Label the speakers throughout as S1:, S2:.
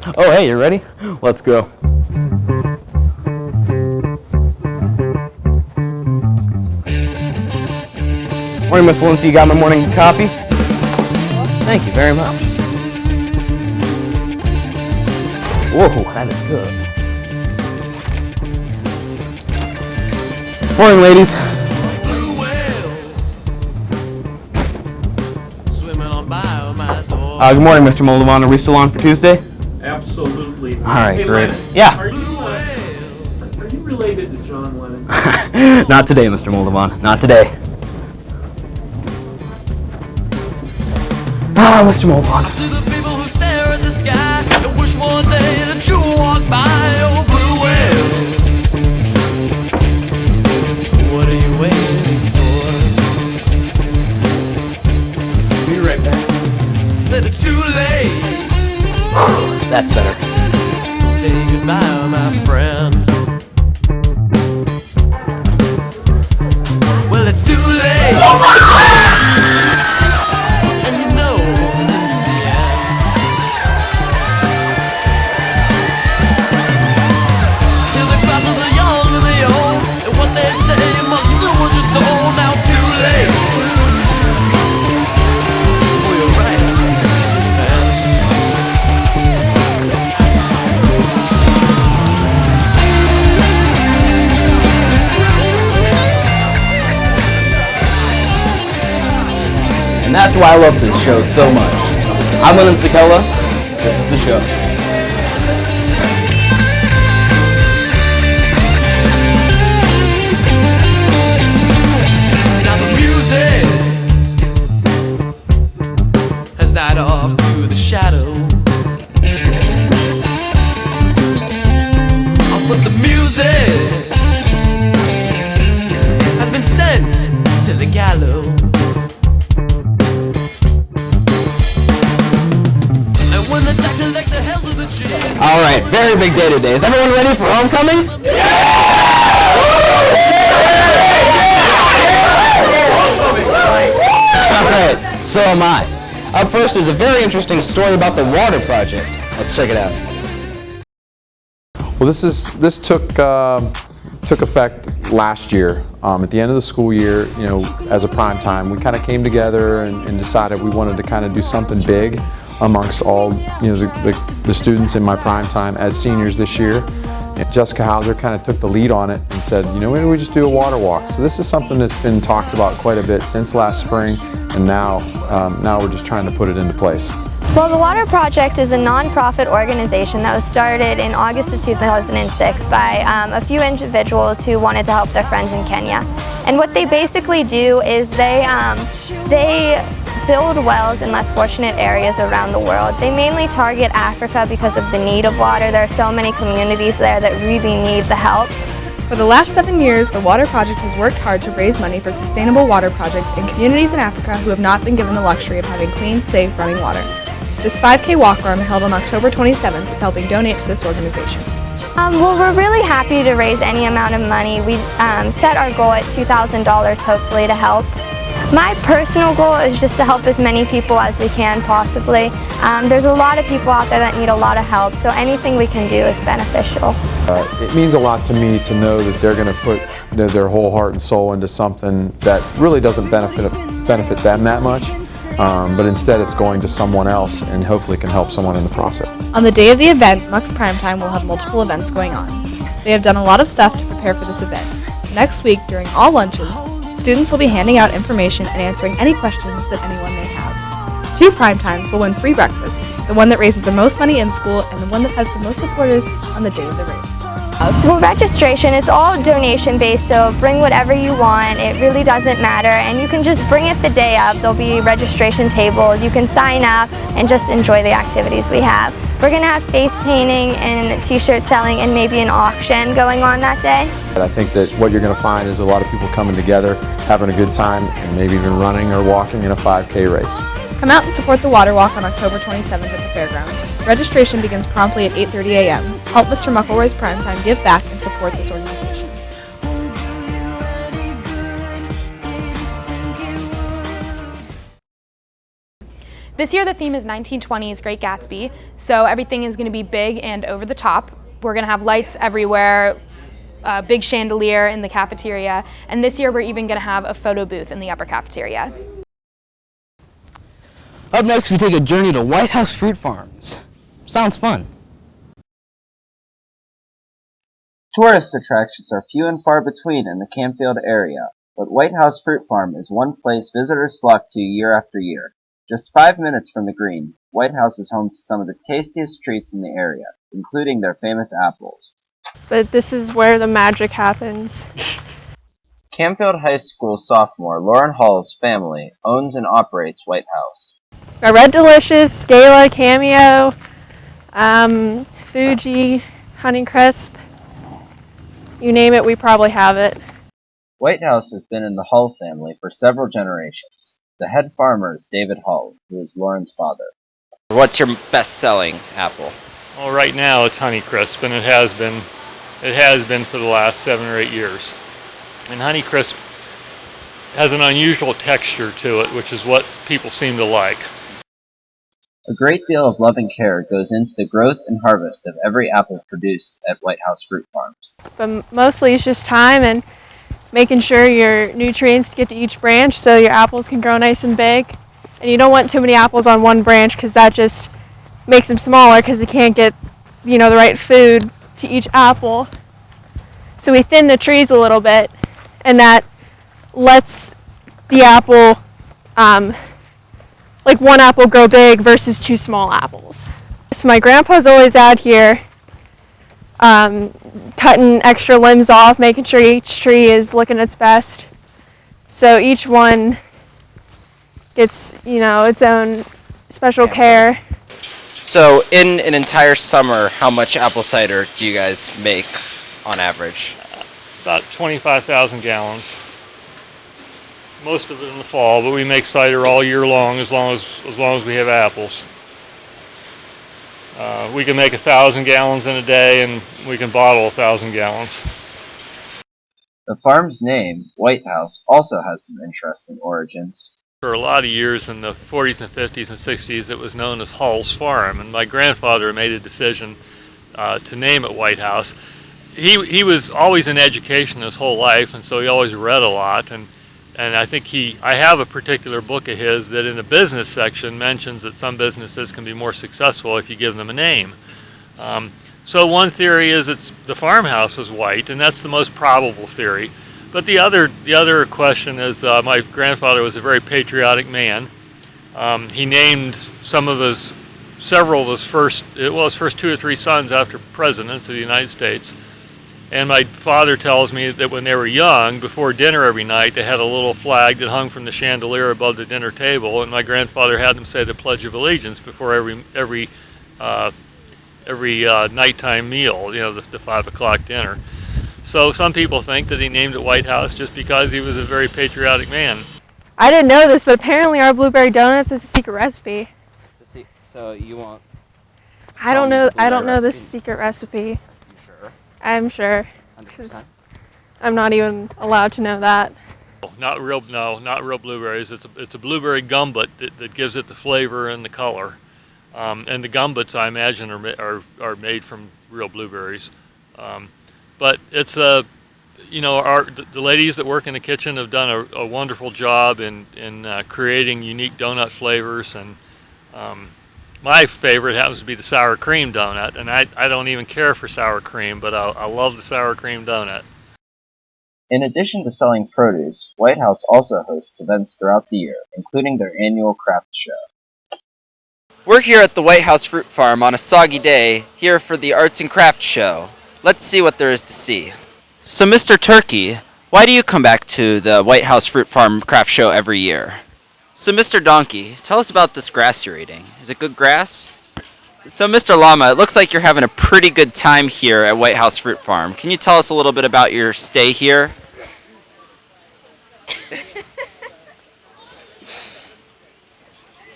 S1: Oh, hey, you ready? Let's go. Morning, Miss Lindsay. You got my morning coffee? Thank you very much. Whoa, that is good. Morning, ladies. Good morning, Mr. Moldovan. Are we still on for Tuesday?
S2: Absolutely.
S1: All right,
S2: hey,
S1: great.
S2: Lennon,
S1: Yeah.
S2: Are you related to John Lennon?
S1: Not today, Mr. Moldovan. Not today. Ah, Mr. Moldovan.
S3: To the people who stare at the sky and wish one day that you walk by, oh blue whale. What are you waiting for?
S2: Be right back.
S3: That it's too late.
S1: That's better.
S3: Say goodbye, my friend. Well, it's too late. And you know this is the end. Hear the cries of the young and the old, and what they say you must do what you're told. Now it's too late. Oh, you're right.
S1: And that's why I love this show so much. I'm Lennon Sakella. This is the show.
S3: Now the music has died off to the shadows. Oh, but the music has been sent to the gallows. And when the tax elect the hells of the gym.
S1: All right, very big day today. Is everyone ready for homecoming? All right, so am I. Up first is a very interesting story about the water project. Let's check it out.
S4: Well, this took effect last year. At the end of the school year, you know, as a prime time, we kind of came together and decided we wanted to kind of do something big amongst all, you know, the students in my prime time as seniors this year. And Jessica Hauser kind of took the lead on it and said, you know, maybe we just do a water walk. So this is something that's been talked about quite a bit since last spring, and now we're just trying to put it into place.
S5: Well, the Water Project is a non-profit organization that was started in August of 2006 by a few individuals who wanted to help their friends in Kenya. And what they basically do is they build wells in less fortunate areas around the world. They mainly target Africa because of the need of water. There are so many communities there that really need the help.
S6: For the last 7 years, the Water Project has worked hard to raise money for sustainable water projects in communities in Africa who have not been given the luxury of having clean, safe running water. This 5K walk run held on October 27th is helping donate to this organization.
S5: Well, we're really happy to raise any amount of money. We set our goal at $2,000 hopefully to help. My personal goal is just to help as many people as we can possibly. There's a lot of people out there that need a lot of help, so anything we can do is beneficial.
S4: It means a lot to me to know that they're going to put their whole heart and soul into something that really doesn't benefit them that much, but instead it's going to someone else and hopefully can help someone in the process.
S6: On the day of the event, Mux Primetime will have multiple events going on. They have done a lot of stuff to prepare for this event. Next week, during all lunches, students will be handing out information and answering any questions that anyone may have. 2 Primetimes will win free breakfast, the one that raises the most money in school and the one that has the most supporters on the day of the race.
S5: Well, registration, it's all donation based, so bring whatever you want. It really doesn't matter, and you can just bring it the day of. There'll be registration tables. You can sign up and just enjoy the activities we have. We're going to have face painting and t-shirt selling and maybe an auction going on that day.
S4: I think that what you're going to find is a lot of people coming together, having a good time, and maybe even running or walking in a 5K race.
S6: Come out and support the Water Walk on October 27th at the fairgrounds. Registration begins promptly at 8:30 a.m. Help Mr. Muckleroy's Primetime give back and support this organization.
S7: This year the theme is 1920s Great Gatsby, so everything is going to be big and over the top. We're going to have lights everywhere, a big chandelier in the cafeteria, and this year we're even going to have a photo booth in the upper cafeteria.
S1: Up next, we take a journey to White House Fruit Farms. Sounds fun.
S8: Tourist attractions are few and far between in the Canfield area, but White House Fruit Farm is one place visitors flock to year after year. Just 5 minutes from the green, White House is home to some of the tastiest treats in the area, including their famous apples.
S9: But this is where the magic happens.
S8: Canfield High School sophomore Lauren Hall's family owns and operates White House.
S9: Got Red Delicious, Scala, Cameo, Fuji, Honeycrisp. You name it, we probably have it.
S8: White House has been in the Hall family for several generations. The head farmer is David Hall, who is Lauren's father.
S10: What's your best-selling apple?
S11: Well, right now it's Honeycrisp, and it has been for the last 7 or 8 years. And Honeycrisp has an unusual texture to it, which is what people seem to like.
S8: A great deal of love and care goes into the growth and harvest of every apple produced at White House Fruit Farms.
S9: But mostly it's just time and making sure your nutrients get to each branch so your apples can grow nice and big. And you don't want too many apples on one branch because that just makes them smaller because they can't get, the right food to each apple. So we thin the trees a little bit, and that lets the apple, like one apple grow big versus 2 small apples. So my grandpa's always out here cutting extra limbs off, making sure each tree is looking its best. So each one gets, its own special care.
S10: So in an entire summer, how much apple cider do you guys make on average?
S11: About 25,000 gallons. Most of it in the fall, but we make cider all year long as long as we have apples. We can make 1,000 gallons in a day, and we can bottle 1,000 gallons.
S8: The farm's name, White House, also has some interesting origins.
S11: For a lot of years in the 40s and 50s and 60s, it was known as Hall's Farm, and my grandfather made a decision to name it White House. He was always in education his whole life, and so he always read a lot, and I think I have a particular book of his that in the business section mentions that some businesses can be more successful if you give them a name. So one theory is the farmhouse was white, and that's the most probable theory. But the other question is my grandfather was a very patriotic man. He named several of his first 2 or 3 sons after presidents of the United States. And my father tells me that when they were young, before dinner every night, they had a little flag that hung from the chandelier above the dinner table, and my grandfather had them say the Pledge of Allegiance before every nighttime meal, the 5 o'clock dinner. So some people think that he named it White House just because he was a very patriotic man.
S9: I didn't know this, but apparently our blueberry donuts is a secret recipe.
S10: So you won't?
S9: I don't know this secret recipe.
S10: You sure?
S9: I'm sure.
S10: 100%.
S9: I'm not even allowed to know that.
S11: Not real blueberries. It's a blueberry gumbat that gives it the flavor and the color. And the gumbats, I imagine, are made from real blueberries. But it's the ladies that work in the kitchen have done a wonderful job in creating unique donut flavors, and my favorite happens to be the sour cream donut, and I don't even care for sour cream, but I love the sour cream donut.
S8: In addition to selling produce, White House also hosts events throughout the year, including their annual craft show.
S10: We're here at the White House Fruit Farm on a soggy day, here for the Arts and Crafts Show. Let's see what there is to see. So, Mr. Turkey, why do you come back to the White House Fruit Farm Craft Show every year? So, Mr. Donkey, tell us about this grass you're eating. Is it good grass? So, Mr. Llama, it looks like you're having a pretty good time here at White House Fruit Farm. Can you tell us a little bit about your stay here?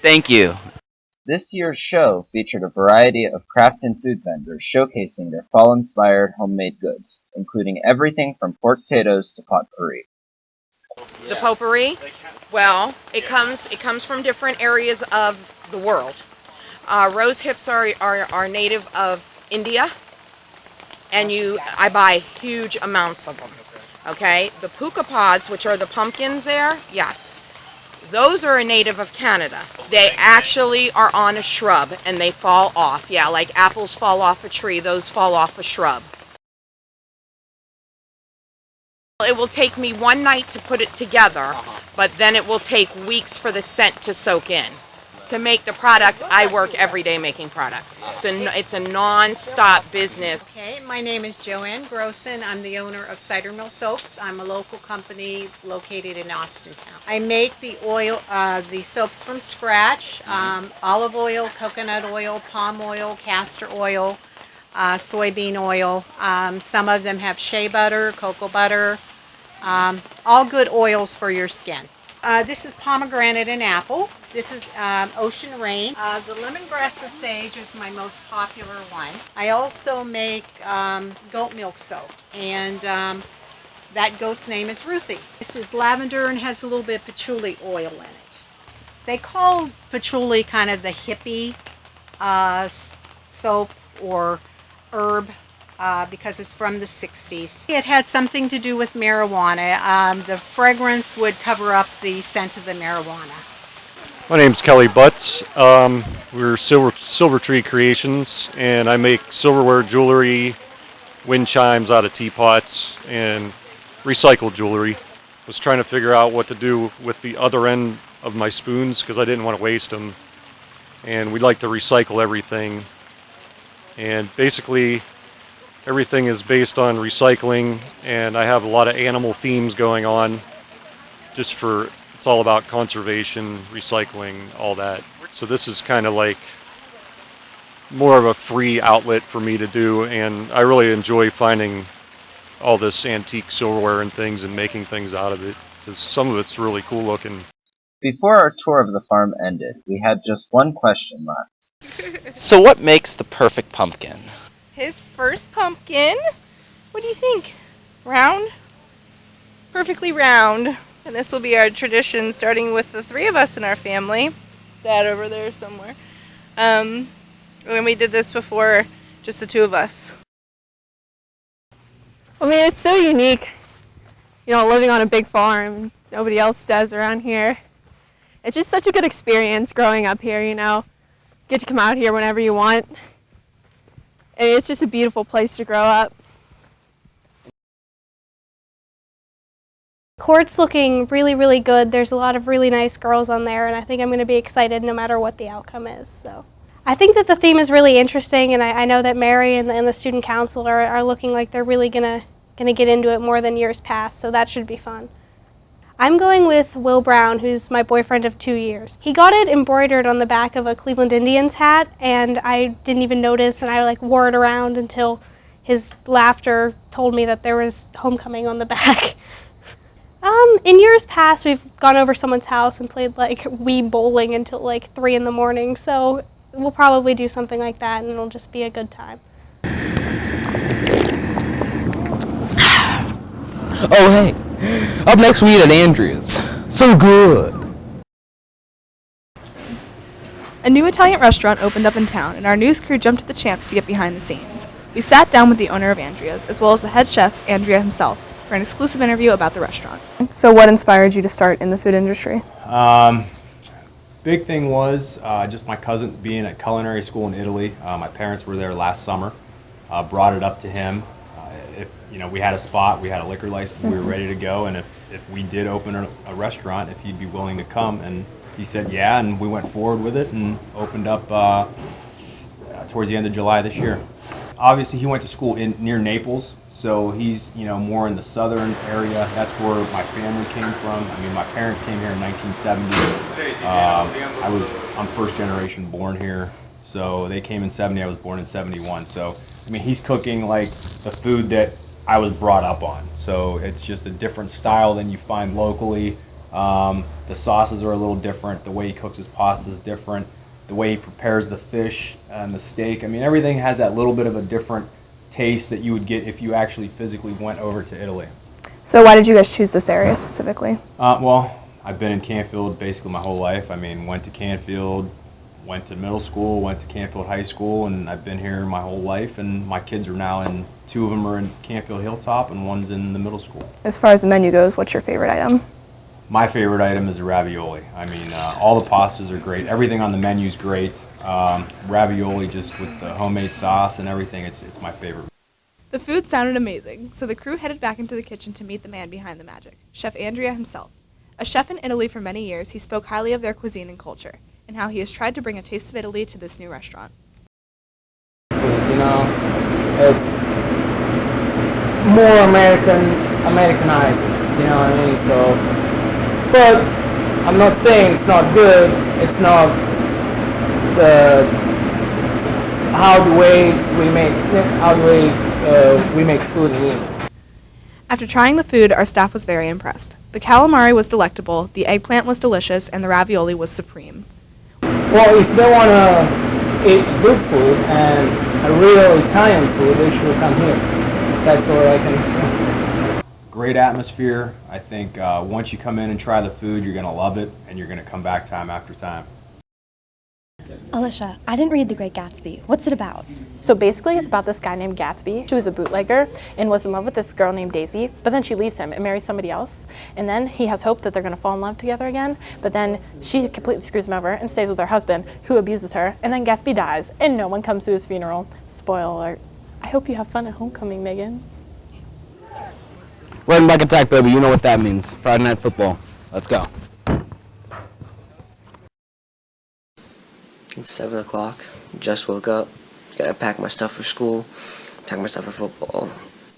S10: Thank you.
S8: This year's show featured a variety of craft and food vendors showcasing their fall-inspired homemade goods, including everything from pork potatoes to potpourri.
S12: The potpourri, well, it comes from different areas of the world. Rose hips are native of India, and I buy huge amounts of them. Okay, the puka pods, which are the pumpkins there, yes, those are a native of Canada. They actually are on a shrub and they fall off. Yeah, like apples fall off a tree, those fall off a shrub. It will take me one night to put it together, but then it will take weeks for the scent to soak in. To make the product, I work every day making product. It's a non-stop business.
S13: Okay, my name is Joanne Grossen. I'm the owner of Cider Mill Soaps. I'm a local company located in Austintown. I make the soaps from scratch, olive oil, coconut oil, palm oil, castor oil, soybean oil. Some of them have shea butter, cocoa butter, all good oils for your skin. This is pomegranate and apple. This is ocean rain. The lemongrass and sage is my most popular one. I also make goat milk soap, and that goat's name is Ruthie. This is lavender and has a little bit of patchouli oil in it. They call patchouli kind of the hippie soap or herb because it's from the 60s. It has something to do with marijuana. The fragrance would cover up the scent of the marijuana.
S14: My name's Kelly Butts. We're Silver Tree Creations, and I make silverware, jewelry, wind chimes out of teapots, and recycled jewelry. Was trying to figure out what to do with the other end of my spoons because I didn't want to waste them. And we like to recycle everything. And basically, everything is based on recycling, and I have a lot of animal themes going on just for. It's all about conservation, recycling, all that. So this is kind of like more of a free outlet for me to do, and I really enjoy finding all this antique silverware and things and making things out of it, because some of it's really cool looking.
S8: Before our tour of the farm ended, we had just one question left.
S10: So what makes the perfect pumpkin?
S6: His first pumpkin, what do you think? Round? Perfectly round. And this will be our tradition, starting with the three of us in our family. Dad over there somewhere. And we did this before, just the two of us.
S9: I mean, it's so unique, you know, living on a big farm. Nobody else does around here. It's just such a good experience growing up here, you know. Get to come out here whenever you want. And it's just a beautiful place to grow up.
S15: Court's looking really, really good. There's a lot of really nice girls on there, and I think I'm going to be excited no matter what the outcome is. So, I think that the theme is really interesting, and I know that Mary and the student council are looking like they're really gonna get into it more than years past. So that should be fun. I'm going with Will Brown, who's my boyfriend of 2 years. He got it embroidered on the back of a Cleveland Indians hat, and I didn't even notice, and I wore it around until his laughter told me that there was homecoming on the back. In years past, we've gone over someone's house and played Wii bowling until 3 in the morning, so we'll probably do something like that, and it'll just be a good time.
S1: Oh hey, up next we eat at Andrea's. So good.
S6: A new Italian restaurant opened up in town, and our news crew jumped at the chance to get behind the scenes. We sat down with the owner of Andrea's, as well as the head chef, Andrea himself, for an exclusive interview about the restaurant. So what inspired you to start in the food industry?
S16: Big thing was just my cousin being at culinary school in Italy. My parents were there last summer. Brought it up to him. If we had a spot, we had a liquor license, we were ready to go, and if we did open a restaurant, if he'd be willing to come, and he said yeah, and we went forward with it and opened up towards the end of July this year. Obviously, he went to school near Naples. So he's, more in the southern area. That's where my family came from. I mean, my parents came here in 1970. I'm first generation born here. So they came in 70. I was born in 71. So, I mean, he's cooking like the food that I was brought up on. So it's just a different style than you find locally. The sauces are a little different. The way he cooks his pasta is different. The way he prepares the fish and the steak. I mean, everything has that little bit of a different taste that you would get if you actually physically went over to Italy.
S6: So why did you guys choose this area specifically?
S16: Well, I've been in Canfield basically my whole life. I mean, went to Canfield, went to middle school, went to Canfield High School, and I've been here my whole life. And my kids are now in, 2 of them are in Canfield Hilltop, and one's in the middle school.
S6: As far as the menu goes, what's your favorite item?
S16: My favorite item is the ravioli. I mean, all the pastas are great. Everything on the menu is great. Ravioli just with the homemade sauce and everything, it's my favorite.
S6: The food sounded amazing, so the crew headed back into the kitchen to meet the man behind the magic, Chef Andrea himself. A chef in Italy for many years, he spoke highly of their cuisine and culture, and how he has tried to bring a taste of Italy to this new restaurant.
S17: You know, it's more Americanized, you know what I mean? So, but I'm not saying it's not good. It's not how the way we make food in England.
S6: After trying the food, our staff was very impressed. The calamari was delectable, the eggplant was delicious, and the ravioli was supreme.
S17: Well, if they want to eat good food and a real Italian food, they should come here. That's all I can.
S16: Great atmosphere. I think once you come in and try the food, you're going to love it, and you're going to come back time after time.
S18: Alicia, I didn't read The Great Gatsby. What's it about?
S19: So basically it's about this guy named Gatsby who was a bootlegger and was in love with this girl named Daisy, but then she leaves him and marries somebody else, and then he has hope that they're going to fall in love together again, but then she completely screws him over and stays with her husband who abuses her, and then Gatsby dies and no one comes to his funeral. Spoiler alert. I hope you have fun at homecoming, Megan.
S1: Running back attack, baby. You know what that means. Friday Night Football. Let's go.
S20: It's 7 o'clock. Just woke up. Gotta pack my stuff for school. Pack my stuff for football.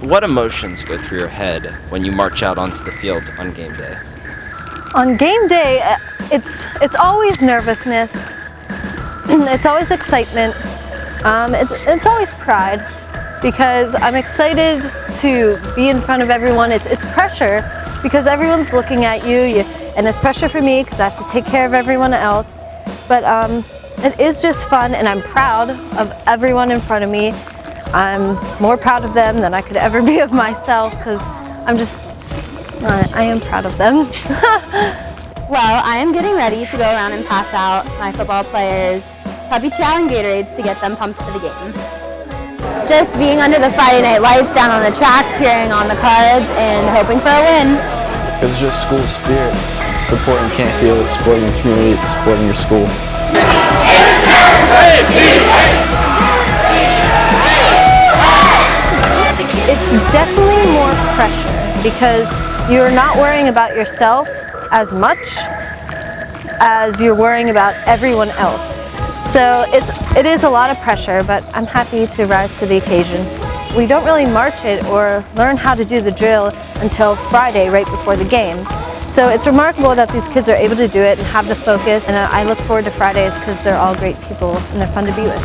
S10: What emotions go through your head when you march out onto the field on game day?
S21: On game day, it's always nervousness. It's always excitement. It's always pride because I'm excited to be in front of everyone. It's pressure because everyone's looking at you, and it's pressure for me because I have to take care of everyone else. But it is just fun, and I'm proud of everyone in front of me. I'm more proud of them than I could ever be of myself because I am proud of them.
S22: Well, I am getting ready to go around and pass out my football players puppy chow and Gatorades to get them pumped for the game. Just being under the Friday night lights down on the track, cheering on the Cards and hoping for a win.
S23: It's just school spirit. It's supporting Canfield, it's supporting your community, it's supporting your school.
S21: It's definitely more pressure because you're not worrying about yourself as much as you're worrying about everyone else. So it is a lot of pressure, but I'm happy to rise to the occasion. We don't really march it or learn how to do the drill until Friday right before the game. So it's remarkable that these kids are able to do it and have the focus, and I look forward to Fridays because they're all great people and they're fun to be with.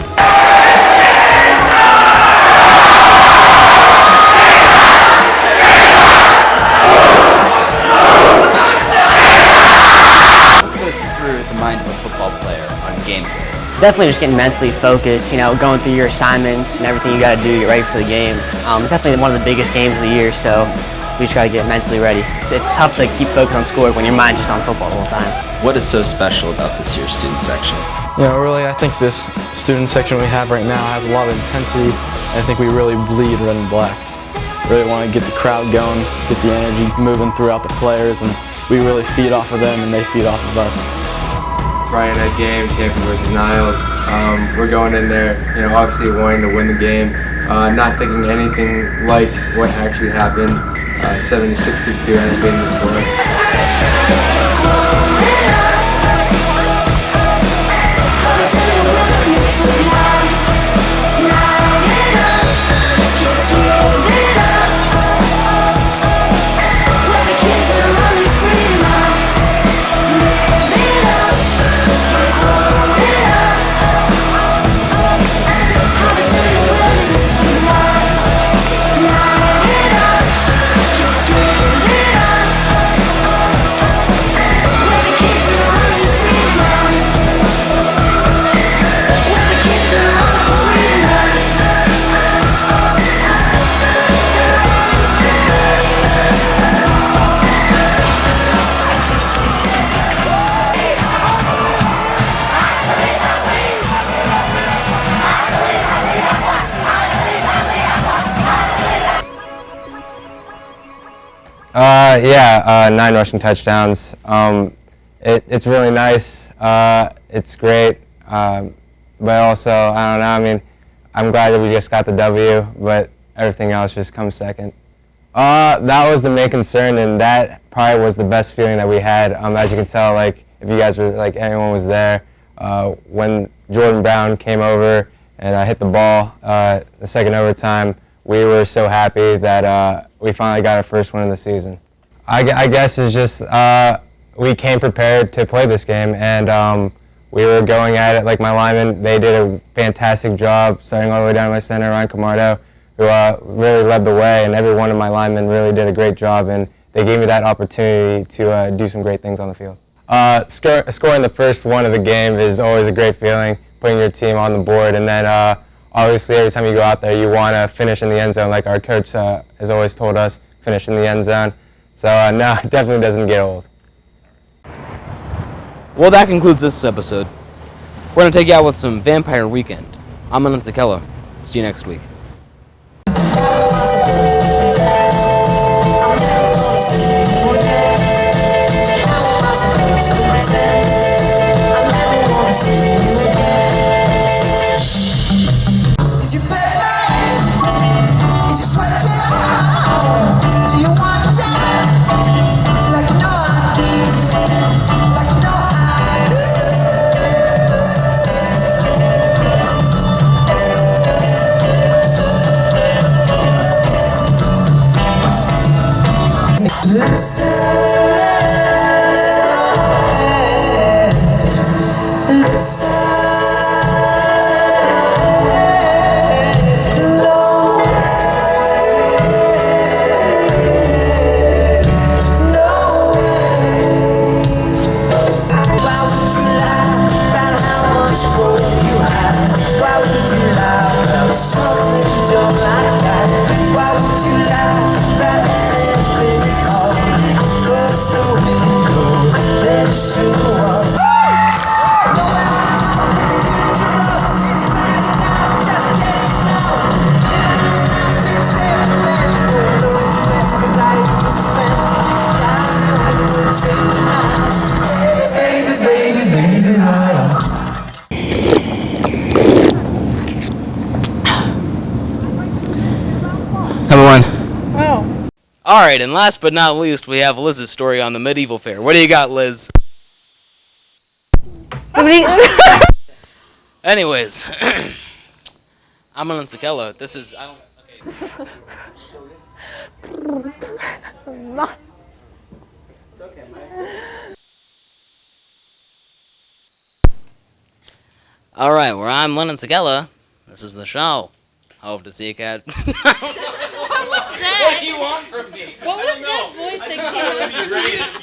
S10: What goes through the mind of a football player on game day?
S24: Definitely just getting mentally focused, you know, going through your assignments and everything you got to do to get ready for the game. It's definitely one of the biggest games of the year, so we just got to get mentally ready. It's tough to keep focused on schoolwork when your mind's just on football the whole time.
S10: What is so special about this year's student section?
S23: You know, really, I think this student section we have right now has a lot of intensity. I think we really bleed red and black. Really want to get the crowd going, get the energy moving throughout the players, and we really feed off of them and they feed off of us.
S25: Friday night game, Canfield versus Niles. We're going in there, you know, obviously wanting to win the game, not thinking anything like what actually happened. 70-62 has been the score. Yeah, 9 rushing touchdowns. It's really nice. It's great. But also, I don't know, I mean, I'm glad that we just got the W, but everything else just comes second. That was the main concern, and that probably was the best feeling that we had. As you can tell, like, if you guys were, like, anyone was there, when Jordan Brown came over and hit the ball the second overtime, we were so happy that we finally got our first win of the season. I guess it's just we came prepared to play this game, and we were going at it like my linemen. They did a fantastic job, starting all the way down to my center, Ryan Camardo, who really led the way, and every one of my linemen really did a great job, and they gave me that opportunity to do some great things on the field. Scoring the first one of the game is always a great feeling, putting your team on the board, and then obviously every time you go out there you want to finish in the end zone, like our coach has always told us, finish in the end zone. So no, it definitely doesn't get old.
S1: Well, that concludes this episode. We're going to take you out with some Vampire Weekend. I'm Alan Sakella. See you next week. All right, and last but not least, we have Liz's story on the medieval fair. What do you got, Liz? Anyways, I'm Alan Sakella. This is All right, well, I'm Lennon Sakella. This is the show. Hope to see you, cat.
S2: What was that?
S1: What do you want from me?
S2: What was that voice that came out from you?